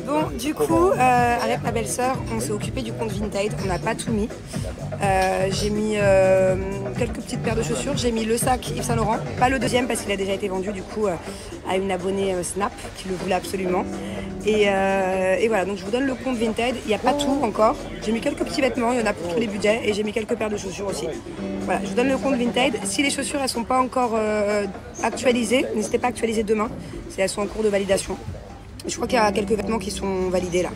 Bon, du coup, avec ma belle-sœur, on s'est occupé du compte Vinted. On n'a pas tout mis. J'ai mis quelques petites paires de chaussures. J'ai mis le sac Yves Saint Laurent, pas le deuxième parce qu'il a déjà été vendu du coup à une abonnée Snap qui le voulait absolument. Et voilà, donc je vous donne le compte Vinted. Il n'y a pas tout encore. J'ai mis quelques petits vêtements, il y en a pour tous les budgets. Et j'ai mis quelques paires de chaussures aussi. Voilà, je vous donne le compte Vinted. Si les chaussures elles sont pas encore actualisées, n'hésitez pas à actualiser demain. Si elles sont en cours de validation. Je crois qu'il y a quelques vêtements qui sont validés là.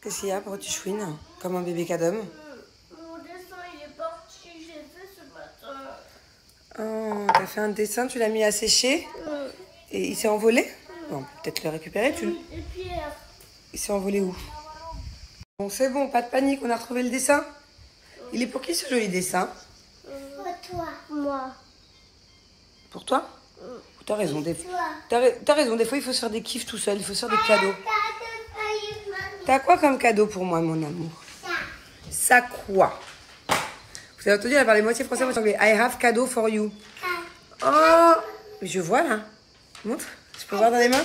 Qu'est-ce qu'il y a? Pourquoi tu chouines comme un bébé cadom? Mon dessin il est parti, j'ai fait ce matin. Oh, t'as fait un dessin, tu l'as mis à sécher et il s'est envolé? Bon, on peut peut-être le récupérer, tu... Et Pierre. Il s'est envolé où? Bon, c'est bon, pas de panique, on a retrouvé le dessin. Il est pour qui ce joli dessin? Pour toi. Moi. Pour toi? T'as raison, t'as raison, des fois il faut se faire des kiffs tout seul, il faut se faire des cadeaux. T'as quoi comme cadeau pour moi, mon amour? Ça quoi? Vous avez entendu, elle a parlé moitié français, moitié anglais. I have cadeau for you. Oh, je vois là. Montre. Je peux voir dans les mains?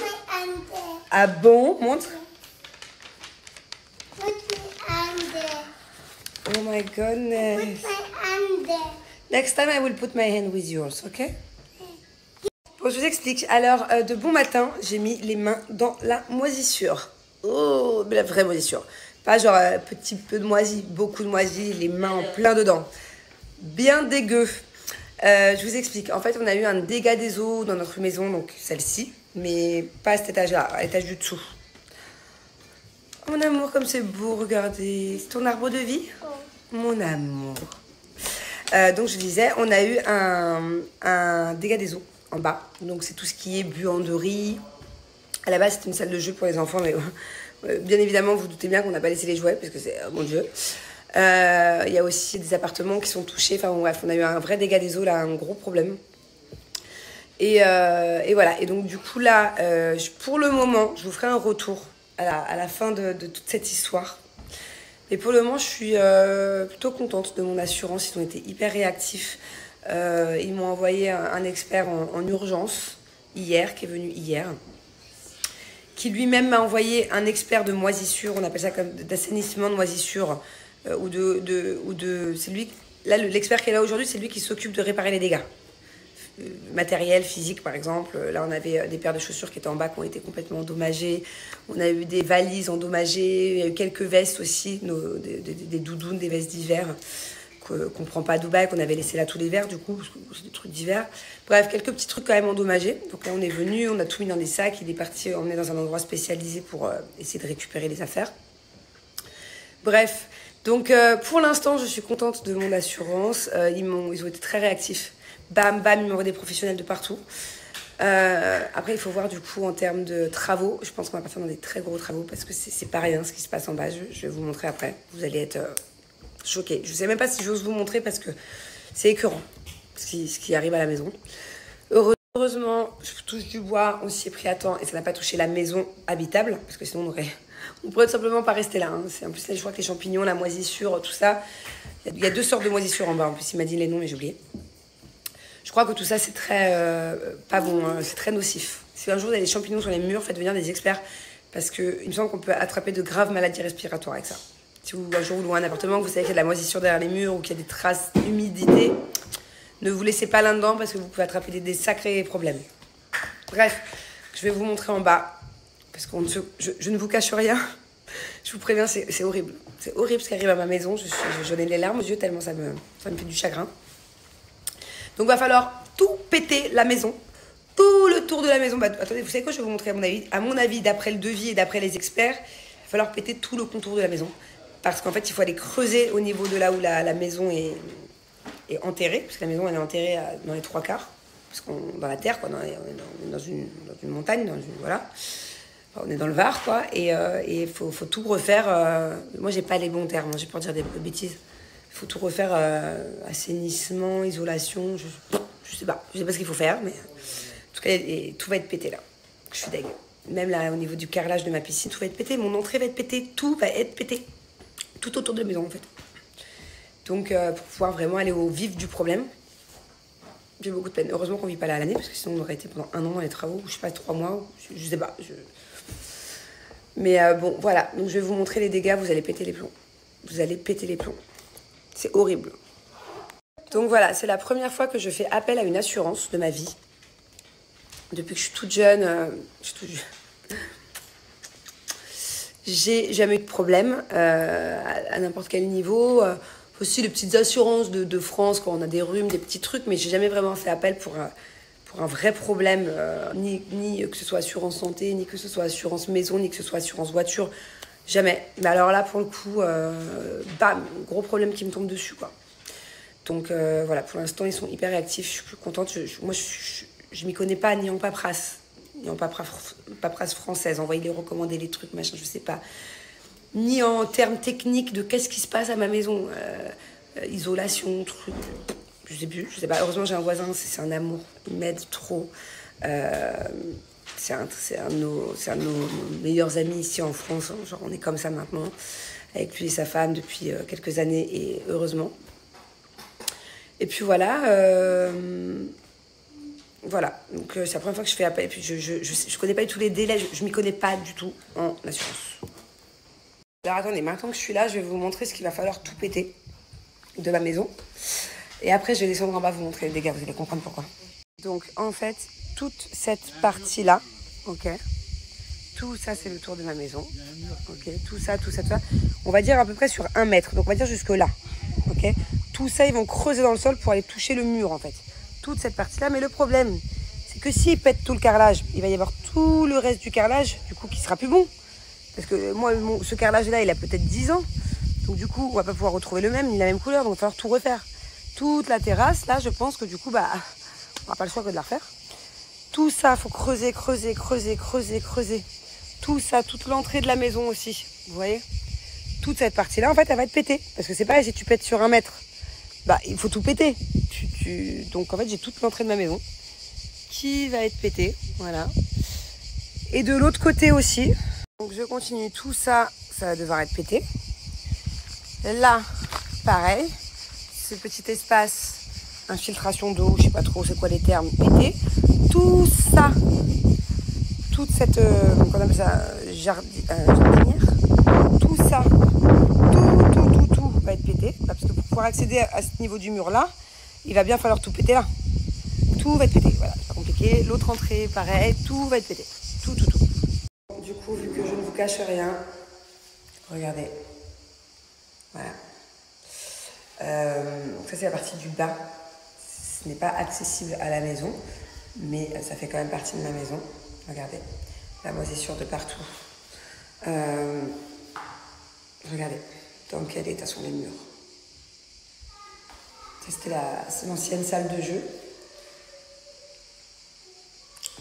Ah bon? Montre. Oh my goodness. Next time I will put my hand with yours, ok? Bon, je vous explique. Alors, de bon matin, j'ai mis les mains dans la moisissure. Oh, mais la vraie moisissure. Pas genre petit peu de moisi, beaucoup de moisi, les mains en plein dedans. Bien dégueu. Je vous explique. En fait, on a eu un dégât des eaux dans notre maison, donc celle-ci, mais pas à cet étage-là, à l'étage du dessous. Oh, mon amour, comme c'est beau, regardez. C'est ton arbre de vie? Mon amour. Donc, je disais, on a eu un dégât des eaux en bas. Donc, c'est tout ce qui est buanderie. À la base, c'était une salle de jeu pour les enfants, mais bien évidemment, vous, vous doutez bien qu'on n'a pas laissé les jouets, parce que c'est, mon Dieu. Il y a aussi des appartements qui sont touchés. Enfin, bon, bref, on a eu un vrai dégât des eaux, là, un gros problème. Et voilà. Et donc, du coup, là, pour le moment, je vous ferai un retour à la fin de toute cette histoire. Et pour le moment, je suis plutôt contente de mon assurance. Ils ont été hyper réactifs. Ils m'ont envoyé un expert en urgence hier, qui est venu hier, qui lui-même m'a envoyé un expert de moisissure, on appelle ça comme d'assainissement de moisissure, c'est lui, là l'expert qui est là aujourd'hui, c'est lui qui s'occupe de réparer les dégâts. Matériel, physique par exemple, là on avait des paires de chaussures qui étaient en bas qui ont été complètement endommagées, on a eu des valises endommagées, il y a eu quelques vestes aussi, des doudounes, des vestes d'hiver, qu'on prend pas à Dubaï, qu'on avait laissé là tout l'hiver du coup, parce que c'est des trucs d'hiver. Bref, quelques petits trucs quand même endommagés. Donc là on est venu, on a tout mis dans des sacs, il est parti emmener dans un endroit spécialisé pour essayer de récupérer les affaires. Bref, donc pour l'instant je suis contente de mon assurance, ils ont été très réactifs. Bam, bam, ils m'envoient des professionnels de partout. Après il faut voir du coup en termes de travaux, je pense qu'on va pas faire dans des très gros travaux parce que c'est pas rien ce qui se passe en bas, je vais vous montrer après, vous allez être... choquée. Je sais même pas si j'ose vous montrer parce que c'est écœurant ce qui arrive à la maison. Heureusement, je touche du bois, on s'y est pris à temps et ça n'a pas touché la maison habitable parce que sinon on pourrait tout simplement pas rester là. Hein. En plus, je crois que les champignons, la moisissure, tout ça, il y a deux sortes de moisissures en bas. En plus, il m'a dit les noms mais j'ai oublié. Je crois que tout ça c'est très pas bon, hein. C'est très nocif. Si un jour il y a des champignons sur les murs, faites venir des experts parce qu'il me semble qu'on peut attraper de graves maladies respiratoires avec ça. Si vous, un jour vous louez un appartement, que vous savez qu'il y a de la moisissure derrière les murs ou qu'il y a des traces d'humidité, ne vous laissez pas là-dedans parce que vous pouvez attraper des sacrés problèmes. Bref, je vais vous montrer en bas parce que je ne vous cache rien. Je vous préviens, c'est horrible. C'est horrible ce qui arrive à ma maison. J'en ai les larmes aux yeux tellement ça me fait du chagrin. Donc, il va falloir tout péter la maison. Tout le tour de la maison. Bah, attendez, vous savez quoi? Je vais vous montrer à mon avis, d'après le devis et d'après les experts, il va falloir péter tout le contour de la maison. Parce qu'en fait, il faut aller creuser au niveau de là où la maison est enterrée. Parce que la maison, elle est enterrée dans les 3/4. Parce qu'on dans la terre, quoi. On est dans une montagne, voilà. Enfin, on est dans le Var, quoi. Et il faut tout refaire. Moi, j'ai pas les bons termes. J'ai peur de dire des bêtises. Il faut tout refaire. Assainissement, isolation. Je sais pas. Je sais pas ce qu'il faut faire. Mais en tout cas, tout va être pété, là. Je suis deg. Même là, au niveau du carrelage de ma piscine, tout va être pété. Mon entrée va être pétée, tout va être pété. Tout autour de la maison, en fait. Donc, pour pouvoir vraiment aller au vif du problème, j'ai beaucoup de peine. Heureusement qu'on ne vit pas là à l'année, parce que sinon on aurait été pendant 1 an dans les travaux, ou je sais pas, 3 mois, je sais pas. Mais bon, voilà. Donc, je vais vous montrer les dégâts, vous allez péter les plombs. Vous allez péter les plombs. C'est horrible. Donc voilà, c'est la première fois que je fais appel à une assurance de ma vie. Depuis que je suis toute jeune, j'ai jamais eu de problème à n'importe quel niveau. Aussi les petites assurances de France quand on a des rhumes, des petits trucs, mais j'ai jamais vraiment fait appel pour un vrai problème, ni que ce soit assurance santé, ni que ce soit assurance maison, ni que ce soit assurance voiture. Jamais. Mais alors là, pour le coup, bam, gros problème qui me tombe dessus, quoi. Donc voilà, pour l'instant, ils sont hyper réactifs. Je suis contente. Moi, je m'y connais pas ni en paperasse, ni en paperasse française. Envoyer les recommander, les trucs, machin, je sais pas. Ni en termes techniques de qu'est-ce qui se passe à ma maison. Isolation, truc. Je sais plus, je sais pas. Heureusement, j'ai un voisin, c'est un amour. Il m'aide trop. C'est un de nos meilleurs amis ici en France. Genre, on est comme ça maintenant. Avec lui et sa femme depuis quelques années, et heureusement. Et puis voilà, voilà. Donc c'est la première fois que je fais appel. Et puis je connais pas du tout les délais, je m'y connais pas du tout en assurance. Alors attendez, maintenant que je suis là, je vais vous montrer ce qu'il va falloir tout péter de ma maison. Et après, je vais descendre en bas vous montrer les dégâts, vous allez comprendre pourquoi. Donc en fait, toute cette partie-là, ok, tout ça c'est le tour de ma maison, ok, tout ça, on va dire à peu près sur 1 mètre, donc on va dire jusque là, ok. Tout ça, ils vont creuser dans le sol pour aller toucher le mur, en fait. Toute cette partie-là. Mais le problème, c'est que s'ils pètent tout le carrelage, il va y avoir tout le reste du carrelage, du coup, qui sera plus bon. Parce que moi, ce carrelage-là, il a peut-être 10 ans. Donc, du coup, on va pas pouvoir retrouver le même, ni la même couleur. Donc, il va falloir tout refaire. Toute la terrasse, là, je pense que du coup, bah, on n'aura pas le choix que de la refaire. Tout ça, il faut creuser. Tout ça, toute l'entrée de la maison aussi. Vous voyez ? Toute cette partie-là, en fait, elle va être pétée. Parce que c'est pareil, si tu pètes sur 1 mètre, bah, il faut tout péter. Donc en fait, j'ai toute l'entrée de ma maison qui va être pétée. Voilà. Et de l'autre côté aussi. Donc je continue. Tout ça, ça va devoir être pété. Là, pareil. Ce petit espace, infiltration d'eau, je sais pas trop c'est quoi les termes, pété. Tout ça, toute cette, qu'on appelle ça, jardinière. Tout ça, tout va être pété. Parce que pour pouvoir accéder à ce niveau du mur là, il va bien falloir tout péter là. Tout va être pété, voilà, c'est pas compliqué. L'autre entrée, pareil, tout va être pété. Tout. Du coup, vu que je ne vous cache rien, regardez. Voilà. Ça c'est la partie du bas. Ce n'est pas accessible à la maison, mais ça fait quand même partie de ma maison. Regardez, la moisissure de partout. Regardez dans quel état sont les murs. C'était l'ancienne salle de jeu.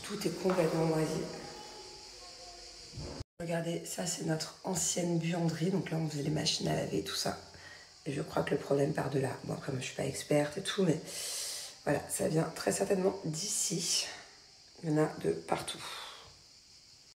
Tout est complètement moisi. Regardez, ça c'est notre ancienne buanderie. Donc là on faisait les machines à laver et tout ça. Et je crois que le problème part de là. Bon après moi je suis pas experte et tout, mais voilà, ça vient très certainement d'ici. Il y en a de partout.